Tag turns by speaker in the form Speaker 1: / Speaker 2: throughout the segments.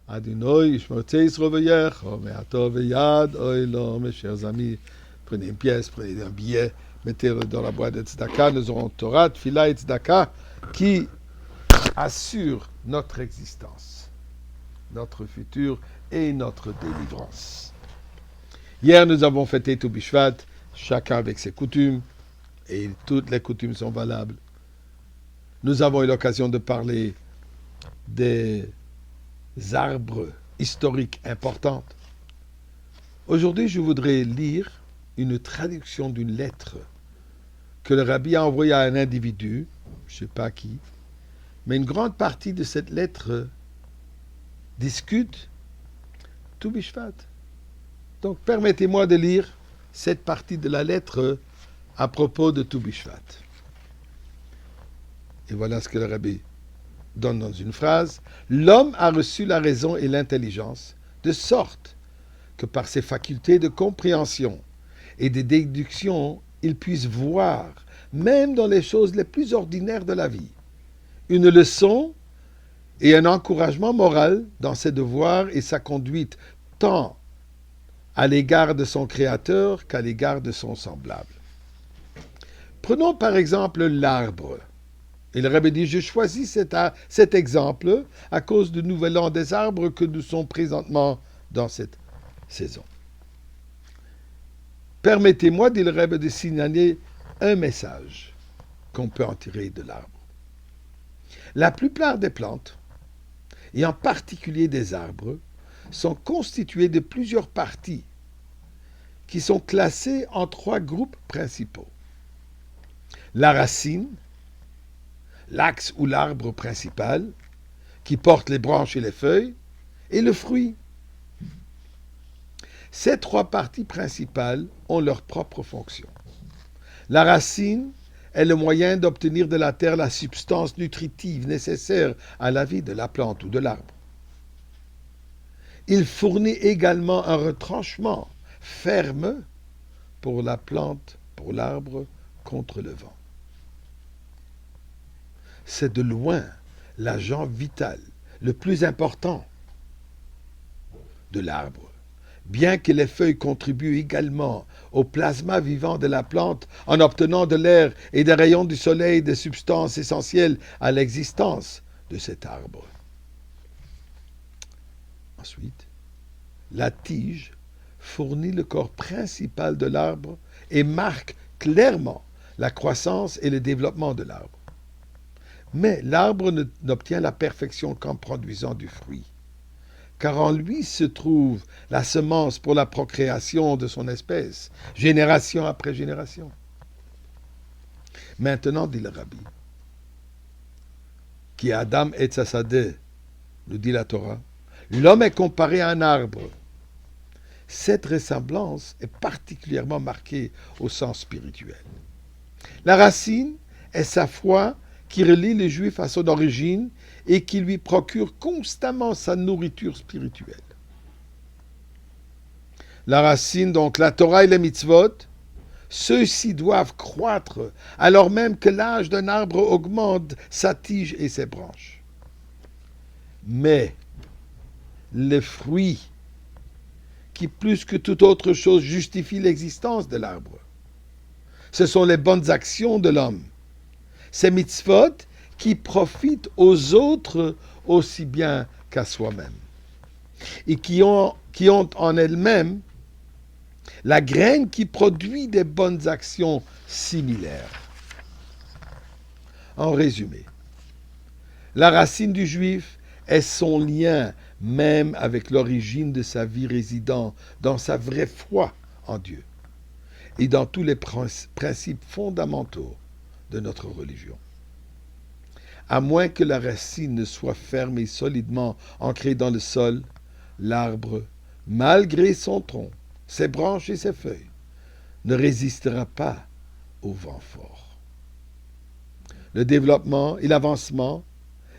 Speaker 1: Adonai, Shmotei Sroveyecho, Meato Veyad, Oilo, mes chers amis, prenez une pièce, prenez un billet, mettez-le dans la boîte de Tzedaka, nous aurons Torah, Tfila et Tzedaka qui assure notre existence, notre futur et notre délivrance. Hier, nous avons fêté Tou Bishvat, chacun avec ses coutumes, et toutes les coutumes sont valables. Nous avons eu l'occasion de parler des arbres historiques importants. Aujourd'hui, je voudrais lire une traduction d'une lettre que le rabbi a envoyée à un individu, je ne sais pas qui, mais une grande partie de cette lettre discute Tou Bishvat. Donc, permettez-moi de lire cette partie de la lettre à propos de Tou Bishvat. Et voilà ce que le rabbi donne dans une phrase. L'homme a reçu la raison et l'intelligence, de sorte que par ses facultés de compréhension et de déduction, il puisse voir, même dans les choses les plus ordinaires de la vie, une leçon et un encouragement moral dans ses devoirs et sa conduite, tant à l'égard de son Créateur qu'à l'égard de son semblable. Prenons par exemple l'arbre. Et le rabbi dit, je choisis cet exemple à cause du nouvel an des arbres que nous sommes présentement dans cette saison. Permettez-moi, dit le rabbi, de signaler un message qu'on peut en tirer de l'arbre. La plupart des plantes, et en particulier des arbres, sont constituées de plusieurs parties qui sont classées en 3 groupes principaux. La racine, l'axe ou l'arbre principal, qui porte les branches et les feuilles, et le fruit. Ces 3 parties principales ont leur propre fonction. La racine est le moyen d'obtenir de la terre la substance nutritive nécessaire à la vie de la plante ou de l'arbre. Il fournit également un retranchement ferme pour la plante, pour l'arbre, contre le vent. C'est de loin l'agent vital, le plus important de l'arbre. Bien que les feuilles contribuent également au plasma vivant de la plante en obtenant de l'air et des rayons du soleil des substances essentielles à l'existence de cet arbre. Ensuite, la tige fournit le corps principal de l'arbre et marque clairement la croissance et le développement de l'arbre. Mais l'arbre n'obtient la perfection qu'en produisant du fruit, car en lui se trouve la semence pour la procréation de son espèce, génération après génération. Maintenant, dit le rabbi, qui est Adam et Tzassadeh, nous dit la Torah, l'homme est comparé à un arbre. Cette ressemblance est particulièrement marquée au sens spirituel. La racine est sa foi qui relie le juif à son origine et qui lui procure constamment sa nourriture spirituelle. La racine, donc la Torah et les mitzvot, ceux-ci doivent croître alors même que l'âge d'un arbre augmente sa tige et ses branches. Mais le fruit qui plus que toute autre chose justifie l'existence de l'arbre, ce sont les bonnes actions de l'homme. Ces mitzvot qui profitent aux autres aussi bien qu'à soi-même. Et qui ont en elles-mêmes la graine qui produit des bonnes actions similaires. En résumé, la racine du juif est son lien même avec l'origine de sa vie résidant dans sa vraie foi en Dieu et dans tous les principes fondamentaux de notre religion. À moins que la racine ne soit ferme et solidement ancrée dans le sol, l'arbre, malgré son tronc, ses branches et ses feuilles, ne résistera pas au vent fort. Le développement et l'avancement,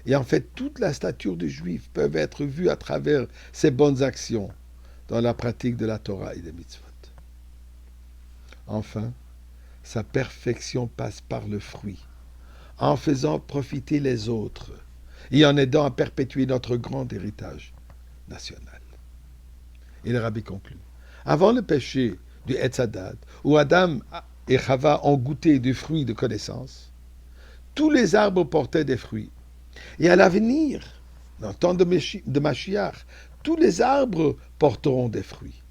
Speaker 1: et en fait toute la stature du juif, peuvent être vus à travers ses bonnes actions dans la pratique de la Torah et des mitzvot. Enfin, sa perfection passe par le fruit, en faisant profiter les autres et en aidant à perpétuer notre grand héritage national. Et le rabbi conclut. Avant le péché du Etzadat, où Adam et Chava ont goûté du fruit de connaissance, tous les arbres portaient des fruits. Et à l'avenir, dans le temps de Mashiach, tous les arbres porteront des fruits.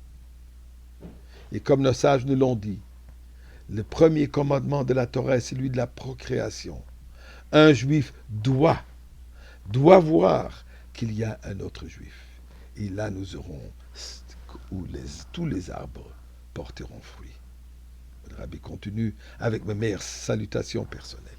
Speaker 1: Et comme nos sages nous l'ont dit, le premier commandement de la Torah est celui de la procréation. Un juif doit voir qu'il y a un autre juif. Et là, nous aurons où tous les arbres porteront fruit. Le rabbi continue avec mes meilleures salutations personnelles.